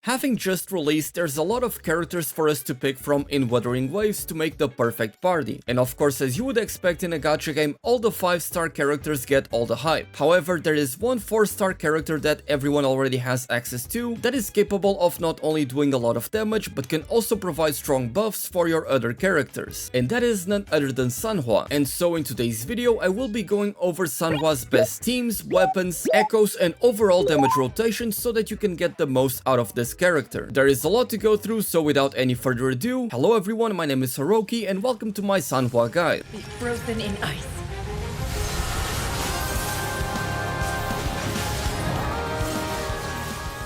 Having just released, there's a lot of characters for us to pick from in Wuthering waves to make the perfect party. And of course, as you would expect in a gacha game, all the 5-star characters get all the hype. However, there is one 4-star character that everyone already has access to that is capable of not only doing a lot of damage, but can also provide strong buffs for your other characters. And that is none other than Sanhua. And so in today's video, I will be going over Sanhua's best teams, weapons, echoes, and overall damage rotation so that you can get the most out of this character. There is a lot to go through, so without any further ado, hello everyone, my name is Hiroki and welcome to my Sanhua guide. Be frozen in ice.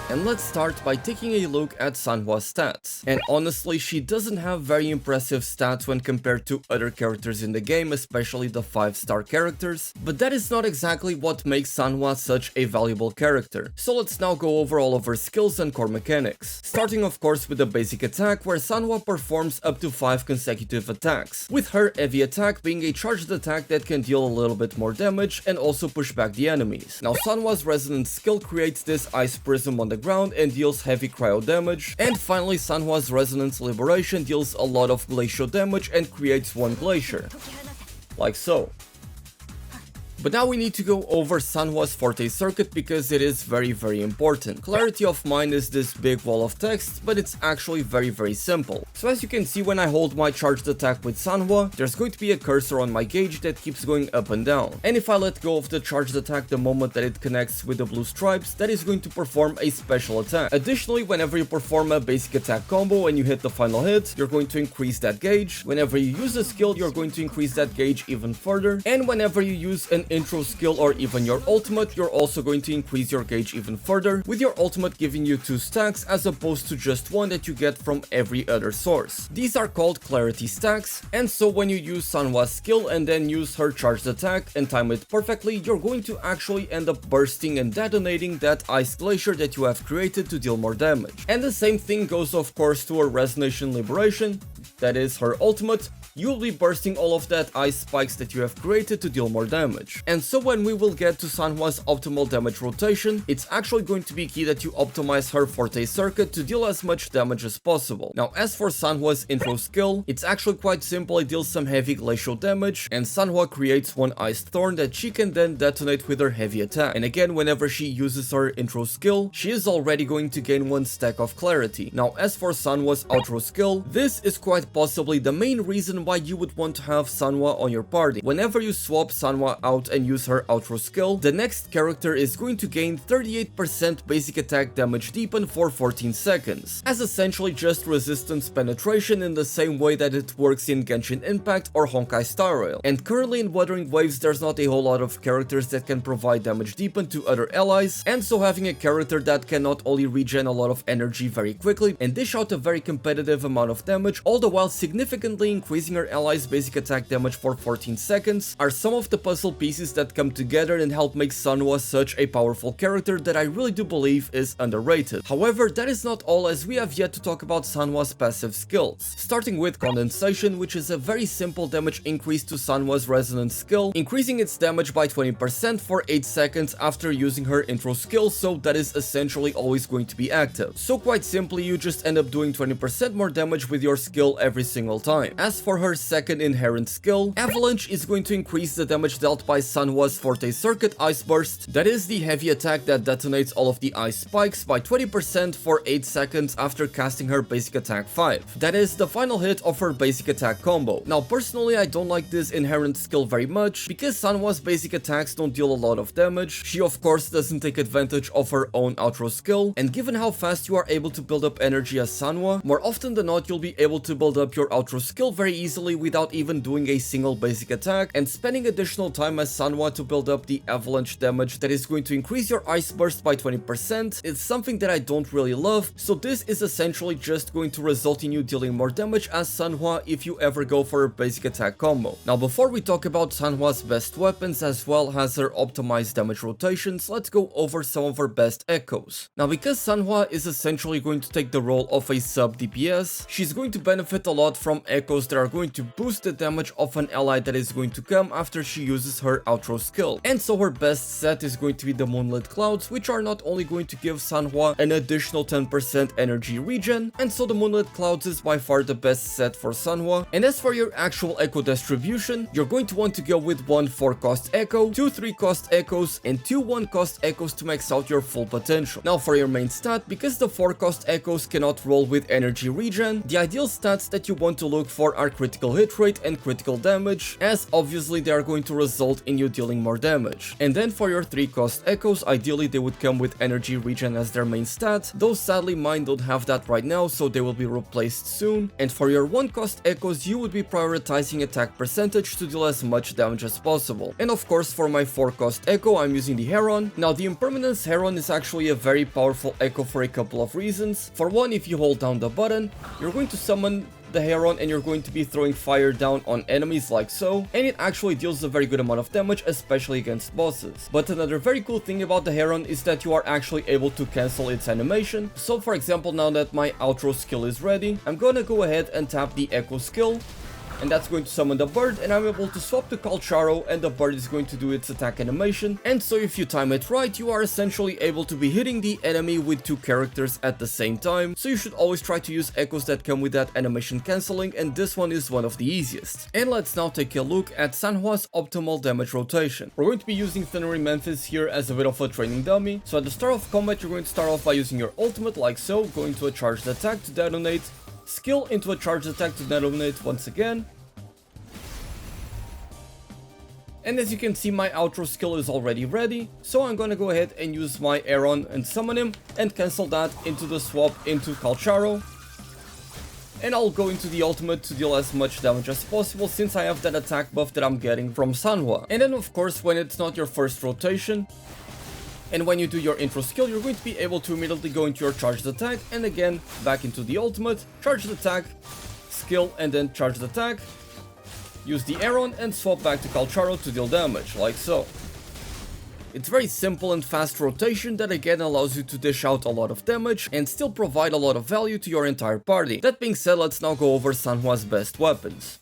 And let's start by taking a look at Sanhua's stats. And honestly, she doesn't have very impressive stats when compared to other characters in the game, especially the 5-star characters, but that is not exactly what makes Sanhua such a valuable character. So let's now go over all of her skills and core mechanics. Starting of course with the basic attack, where Sanhua performs up to 5 consecutive attacks, with her heavy attack being a charged attack that can deal a little bit more damage and also push back the enemies. Now Sanhua's resonance skill creates this ice prism on the ground and deals heavy cryo damage, and finally Sanhua's resonance liberation deals a lot of glacial damage and creates one glacier, like so. But now we need to go over Sanhua's Forte circuit because it is very important. Clarity of Mind is this big wall of text, but it's actually very simple. So as you can see, when I hold my charged attack with Sanhua, there's going to be a cursor on my gauge that keeps going up and down. And if I let go of the charged attack the moment that it connects with the blue stripes, that is going to perform a special attack. Additionally, whenever you perform a basic attack combo and you hit the final hit, you're going to increase that gauge. Whenever you use a skill, you're going to increase that gauge even further. And whenever you use an intro skill or even your ultimate, you're also going to increase your gauge even further, with your ultimate giving you 2 stacks as opposed to just 1 that you get from every other source. These are called clarity stacks, and so when you use Sanhua's skill and then use her charged attack and time it perfectly, you're going to actually end up bursting and detonating that ice glacier that you have created to deal more damage. And the same thing goes of course to her resonation liberation, that is her ultimate. You'll be bursting all of that ice spikes that you have created to deal more damage. And so when we will get to Sanhua's optimal damage rotation, it's actually going to be key that you optimize her Forte circuit to deal as much damage as possible. Now as for Sanhua's intro skill, it's actually quite simple. It deals some heavy glacial damage, and Sanhua creates one ice thorn that she can then detonate with her heavy attack. And again, whenever she uses her intro skill, she is already going to gain 1 stack of clarity. Now as for Sanhua's outro skill, this is quite possibly the main reason why you would want to have Sanhua on your party. Whenever you swap Sanhua out and use her outro skill, the next character is going to gain 38% basic attack damage deepen for 14 seconds, as essentially just resistance penetration in the same way that it works in Genshin Impact or Honkai Star Rail. And currently in Wuthering waves, there's not a whole lot of characters that can provide damage deepen to other allies, and so having a character that can not only regen a lot of energy very quickly and dish out a very competitive amount of damage, all the while significantly increasing her allies' basic attack damage for 14 seconds, are some of the puzzle pieces that come together and help make Sanhua such a powerful character that I really do believe is underrated. However, that is not all, as we have yet to talk about Sanhua's passive skills. Starting with Condensation, which is a very simple damage increase to Sanhua's resonance skill, increasing its damage by 20% for 8 seconds after using her intro skill, so that is essentially always going to be active. So quite simply, you just end up doing 20% more damage with your skill every single time. As for her second inherent skill, Avalanche is going to increase the damage dealt by Sanhua's Forte circuit Ice Burst, that is the heavy attack that detonates all of the ice spikes, by 20% for 8 seconds after casting her basic attack 5. That is the final hit of her basic attack combo. Now personally, I don't like this inherent skill very much because Sanhua's basic attacks don't deal a lot of damage. She of course doesn't take advantage of her own outro skill, and given how fast you are able to build up energy as Sanhua, more often than not you'll be able to build up your outro skill very easily without even doing a single basic attack, and spending additional time as Sanhua to build up the avalanche damage that is going to increase your ice burst by 20% is something that I don't really love, so this is essentially just going to result in you dealing more damage as Sanhua if you ever go for a basic attack combo. Now before we talk about Sanhua's best weapons as well as her optimized damage rotations, let's go over some of her best echoes. Now because Sanhua is essentially going to take the role of a sub DPS, she's going to benefit a lot from echoes that are going going to boost the damage of an ally that is going to come after she uses her outro skill. And so her best set is going to be the Moonlit Clouds, which are not only going to give Sanhua an additional 10% energy regen, and so the Moonlit Clouds is by far the best set for Sanhua. And as for your actual echo distribution, you're going to want to go with 1 4-cost echo, 2 3-cost echoes, and 2 1-cost echoes to max out your full potential. Now for your main stat, because the 4-cost echoes cannot roll with energy regen, the ideal stats that you want to look for are critical hit rate and critical damage, as obviously they are going to result in you dealing more damage. And then for your 3-cost echoes, ideally they would come with energy regen as their main stat, though sadly mine don't have that right now, so they will be replaced soon. And for your 1-cost echoes, you would be prioritizing attack percentage to deal as much damage as possible. And of course for my 4-cost echo, I'm using the Heron. Now the Impermanence Heron is actually a very powerful echo for a couple of reasons. For one, if you hold down the button, you're going to summon the Heron and you're going to be throwing fire down on enemies like so, and it actually deals a very good amount of damage, especially against bosses. But another very cool thing about the Heron is that you are actually able to cancel its animation. So for example, now that my outro skill is ready, I'm gonna go ahead and tap the echo skill, and that's going to summon the bird, and I'm able to swap to Calcharo, and the bird is going to do its attack animation. And so if you time it right, you are essentially able to be hitting the enemy with 2 characters at the same time. So you should always try to use echoes that come with that animation cancelling, and this one is one of the easiest. And let's now take a look at Sanhua's optimal damage rotation. We're going to be using Thundery Memphis here as a bit of a training dummy. So at the start of combat, you're going to start off by using your ultimate like so, going to a charged attack to detonate, skill into a charged attack to detonate once again. And as you can see, my outro skill is already ready, so I'm gonna go ahead and use my Aeron and summon him, and cancel that into the swap into Calcharo. And I'll go into the ultimate to deal as much damage as possible, since I have that attack buff that I'm getting from Sanhua. And then of course, when it's not your first rotation, and when you do your intro skill, you're going to be able to immediately go into your charged attack, and again, back into the ultimate, charged attack, skill, and then charged attack. Use the Aeron and swap back to Calcharo to deal damage, like so. It's very simple and fast rotation that again allows you to dish out a lot of damage and still provide a lot of value to your entire party. That being said, let's now go over Sanhua's best weapons.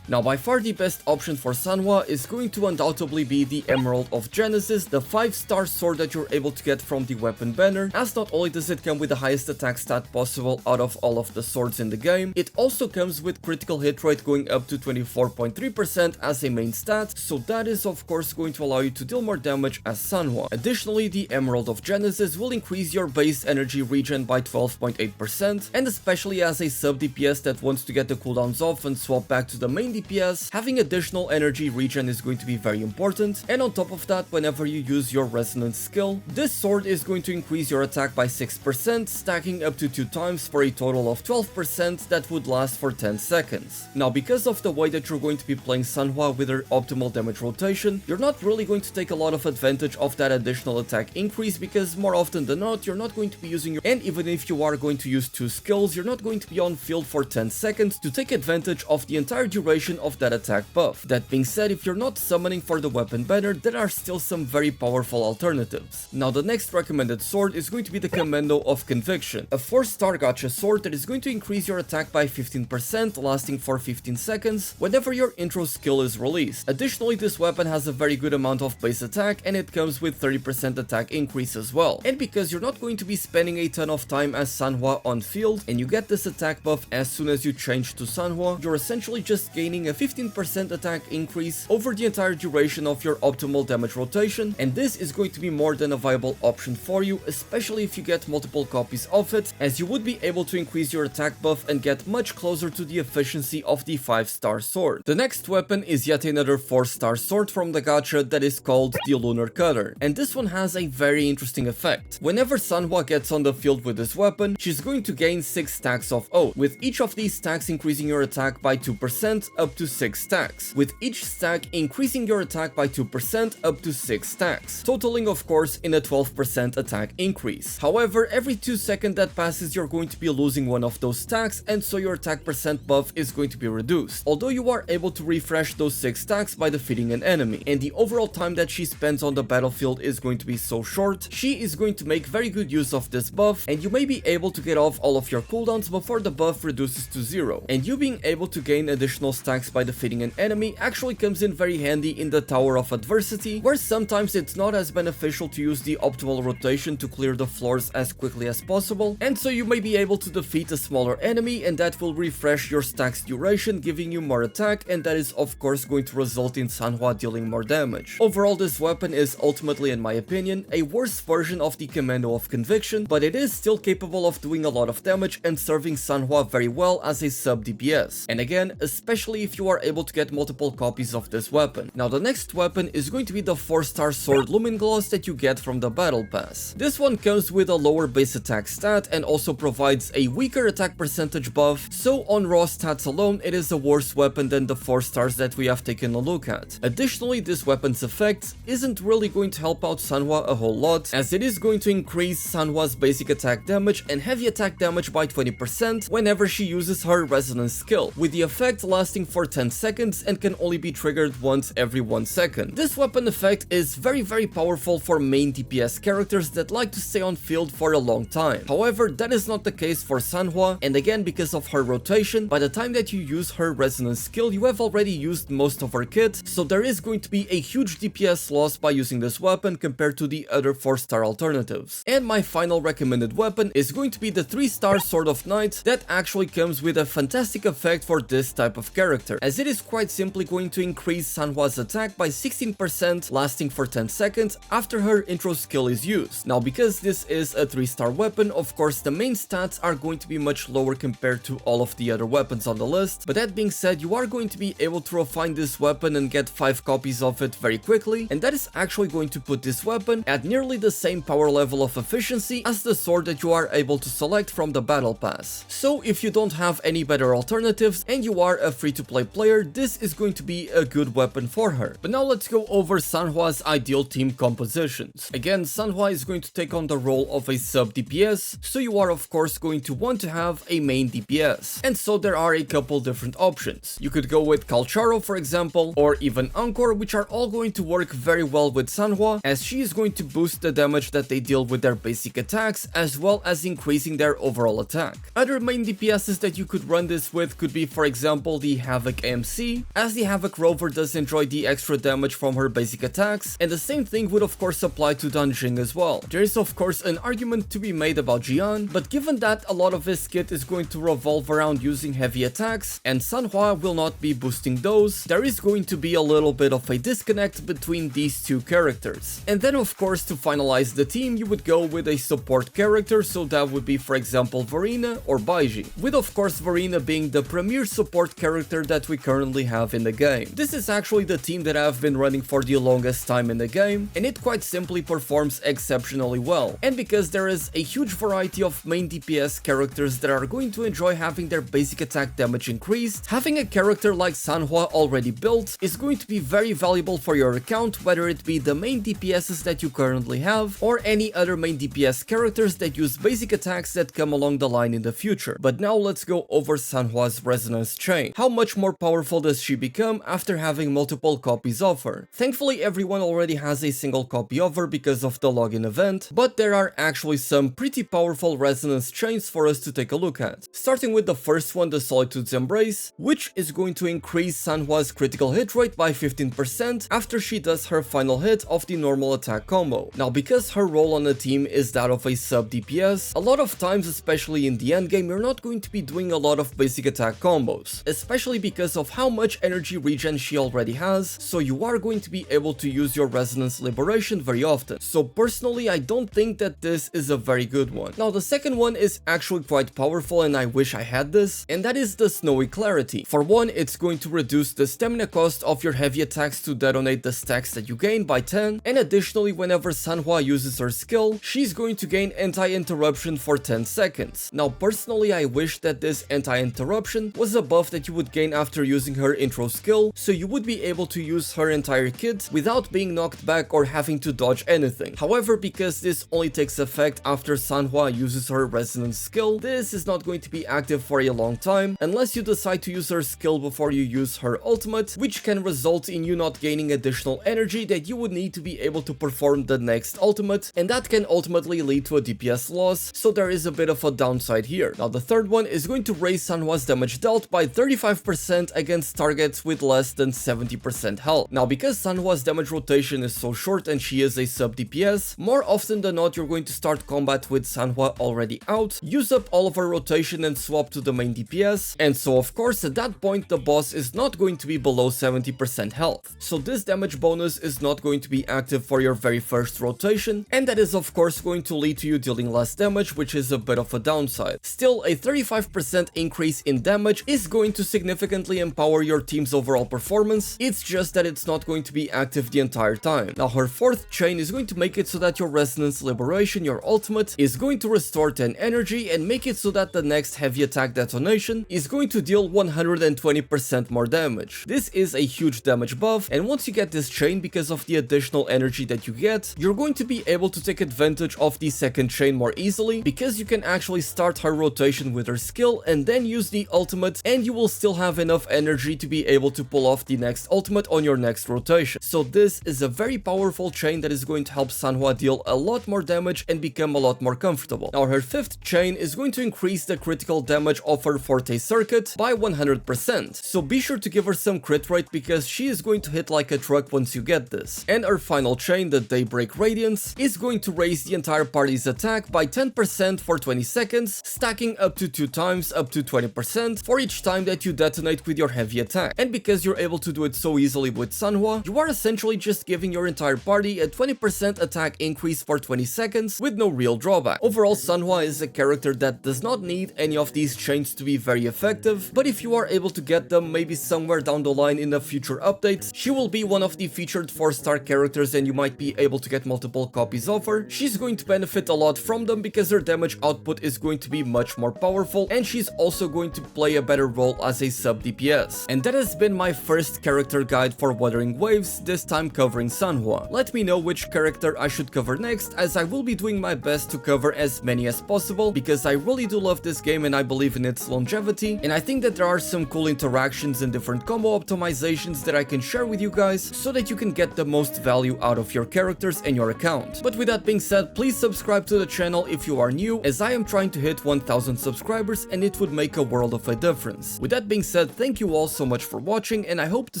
Now by far the best option for Sanhua is going to undoubtedly be the Emerald of Genesis, the 5-star sword that you're able to get from the weapon banner, as not only does it come with the highest attack stat possible out of all of the swords in the game, it also comes with critical hit rate going up to 24.3% as a main stat, so that is of course going to allow you to deal more damage as Sanhua. Additionally, the Emerald of Genesis will increase your base energy regen by 12.8%, and especially as a sub DPS that wants to get the cooldowns off and swap back to the main DPS, having additional energy regen is going to be very important. And on top of that, whenever you use your resonance skill, this sword is going to increase your attack by 6%, stacking up to 2 times for a total of 12% that would last for 10 seconds. Now because of the way that you're going to be playing Sanhua with her optimal damage rotation, you're not really going to take a lot of advantage of that additional attack increase, because more often than not, you're not going to be using your, and even if you are going to use 2 skills, you're not going to be on field for 10 seconds to take advantage of the entire duration of that attack buff. That being said, if you're not summoning for the weapon banner, there are still some very powerful alternatives. Now the next recommended sword is going to be the Commando of Conviction, a 4-star gacha sword that is going to increase your attack by 15%, lasting for 15 seconds whenever your intro skill is released. Additionally, this weapon has a very good amount of base attack, and it comes with 30% attack increase as well. And because you're not going to be spending a ton of time as Sanhua on field, and you get this attack buff as soon as you change to Sanhua, you're essentially just gaining a 15% attack increase over the entire duration of your optimal damage rotation, and this is going to be more than a viable option for you, especially if you get multiple copies of it, as you would be able to increase your attack buff and get much closer to the efficiency of the 5-star sword. The next weapon is yet another 4-star sword from the gacha that is called the Lunar Cutter, and this one has a very interesting effect. Whenever Sanhua gets on the field with this weapon, she's going to gain 6 stacks of oath, with each of these stacks increasing your attack by 2% up up to 6 stacks, with each stack increasing your attack by 2% up to 6 stacks, totaling of course in a 12% attack increase. However, every 2 seconds that passes you're going to be losing one of those stacks, and so your attack percent buff is going to be reduced, although you are able to refresh those 6 stacks by defeating an enemy, and the overall time that she spends on the battlefield is going to be so short. She is going to make very good use of this buff, and you may be able to get off all of your cooldowns before the buff reduces to 0, and you being able to gain additional stacks by defeating an enemy actually comes in very handy in the Tower of Adversity, where sometimes it's not as beneficial to use the optimal rotation to clear the floors as quickly as possible, and so you may be able to defeat a smaller enemy, and that will refresh your stacks duration, giving you more attack, and that is of course going to result in Sanhua dealing more damage. Overall, this weapon is ultimately, in my opinion, a worse version of the Commando of Conviction, but it is still capable of doing a lot of damage and serving Sanhua very well as a sub DPS, and again, especially if you are able to get multiple copies of this weapon. Now the next weapon is going to be the 4-star sword Lumen Gloss that you get from the battle pass. This one comes with a lower base attack stat and also provides a weaker attack percentage buff, so on raw stats alone it is a worse weapon than the 4 stars that we have taken a look at. Additionally, this weapon's effect isn't really going to help out Sanhua a whole lot, as it is going to increase Sanhua's basic attack damage and heavy attack damage by 20% whenever she uses her resonance skill, with the effect lasting for 10 seconds and can only be triggered once every 1 second. This weapon effect is very powerful for main DPS characters that like to stay on field for a long time. However, that is not the case for Sanhua, and again, because of her rotation, by the time that you use her resonance skill, you have already used most of her kit, so there is going to be a huge DPS loss by using this weapon compared to the other 4-star alternatives. And my final recommended weapon is going to be the 3-star Sword of Night that actually comes with a fantastic effect for this type of character, as it is quite simply going to increase Sanhua's attack by 16% lasting for 10 seconds after her intro skill is used. Now, because this is a 3-star weapon, of course the main stats are going to be much lower compared to all of the other weapons on the list, but that being said, you are going to be able to refine this weapon and get 5 copies of it very quickly, and that is actually going to put this weapon at nearly the same power level of efficiency as the sword that you are able to select from the battle pass. So if you don't have any better alternatives and you are a free-to-play player, this is going to be a good weapon for her. But now let's go over Sanhua's ideal team compositions. Again, Sanhua is going to take on the role of a sub DPS, so you are of course going to want to have a main DPS, and so there are a couple different options. You could go with Calcharo, for example, or even Encore, which are all going to work very well with Sanhua, as she is going to boost the damage that they deal with their basic attacks, as well as increasing their overall attack. Other main DPSs that you could run this with could be, for example, the Havoc AMC, as the Havoc Rover does enjoy the extra damage from her basic attacks, and the same thing would of course apply to Danjin as well. There is of course an argument to be made about Jiyan, but given that a lot of his kit is going to revolve around using heavy attacks, and Sanhua will not be boosting those, there is going to be a little bit of a disconnect between these two characters. And then of course, to finalize the team, you would go with a support character, so that would be, for example, Verina or Baizhi, with of course Verina being the premier support character that we currently have in the game. This is actually the team that I've been running for the longest time in the game, and it quite simply performs exceptionally well. And because there is a huge variety of main DPS characters that are going to enjoy having their basic attack damage increased, having a character like Sanhua already built is going to be very valuable for your account, whether it be the main DPSs that you currently have, or any other main DPS characters that use basic attacks that come along the line in the future. But now let's go over Sanhua's resonance chain. How much more powerful does she become after having multiple copies of her? Thankfully, everyone already has a single copy of her because of the login event, but there are actually some pretty powerful resonance chains for us to take a look at. Starting with the first one, the Solitude's Embrace, which is going to increase Sanhua's critical hit rate by 15% after she does her final hit of the normal attack combo. Now, because her role on the team is that of a sub DPS, a lot of times, especially in the endgame, you're not going to be doing a lot of basic attack combos, especially because of how much energy regen she already has, so you are going to be able to use your Resonance Liberation very often. So personally, I don't think that this is a very good one. Now, the second one is actually quite powerful, and I wish I had this, and that is the Snowy Clarity. For one, it's going to reduce the stamina cost of your heavy attacks to detonate the stacks that you gain by 10, and additionally, whenever Sanhua uses her skill, she's going to gain anti-interruption for 10 seconds. Now, personally, I wish that this anti-interruption was a buff that you would gain chain after using her intro skill, so you would be able to use her entire kit without being knocked back or having to dodge anything. However, because this only takes effect after Sanhua uses her resonance skill, this is not going to be active for a long time unless you decide to use her skill before you use her ultimate, which can result in you not gaining additional energy that you would need to be able to perform the next ultimate, and that can ultimately lead to a DPS loss, so there is a bit of a downside here. Now the third one is going to raise Sanhua's damage dealt by 35% against targets with less than 70% health. Now because Sanhua's damage rotation is so short and she is a sub DPS, more often than not you're going to start combat with Sanhua already out, use up all of her rotation and swap to the main DPS, and so of course at that point the boss is not going to be below 70% health. So this damage bonus is not going to be active for your very first rotation, and that is of course going to lead to you dealing less damage, which is a bit of a downside. Still, a 35% increase in damage is going to significantly empower your team's overall performance, it's just that it's not going to be active the entire time. Now her fourth chain is going to make it so that your Resonance Liberation, your ultimate, is going to restore 10 energy and make it so that the next heavy attack detonation is going to deal 120% more damage. This is a huge damage buff, and once you get this chain, because of the additional energy that you get, you're going to be able to take advantage of the second chain more easily, because you can actually start her rotation with her skill and then use the ultimate, and you will still have enough energy to be able to pull off the next ultimate on your next rotation. So this is a very powerful chain that is going to help Sanhua deal a lot more damage and become a lot more comfortable. Now her fifth chain is going to increase the critical damage of her Forte circuit by 100%, so be sure to give her some crit rate because she is going to hit like a truck once you get this. And her final chain, the Daybreak Radiance, is going to raise the entire party's attack by 10% for 20 seconds, stacking up to 2 times up to 20% for each time that you detonate with your heavy attack. And because you're able to do it so easily with Sanhua, you are essentially just giving your entire party a 20% attack increase for 20 seconds with no real drawback. Overall, Sanhua is a character that does not need any of these chains to be very effective, but if you are able to get them maybe somewhere down the line in a future update, she will be one of the featured 4-star characters and you might be able to get multiple copies of her. She's going to benefit a lot from them because her damage output is going to be much more powerful, and she's also going to play a better role as a sub DPS. And that has been my first character guide for Wuthering Waves, this time covering Sanhua. Let me know which character I should cover next, as I will be doing my best to cover as many as possible because I really do love this game and I believe in its longevity, and I think that there are some cool interactions and different combo optimizations that I can share with you guys so that you can get the most value out of your characters and your account. But with that being said, please subscribe to the channel if you are new, as I am trying to hit 1000 subscribers and it would make a world of a difference. With that being said, thank you all so much for watching and I hope to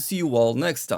see you all next time.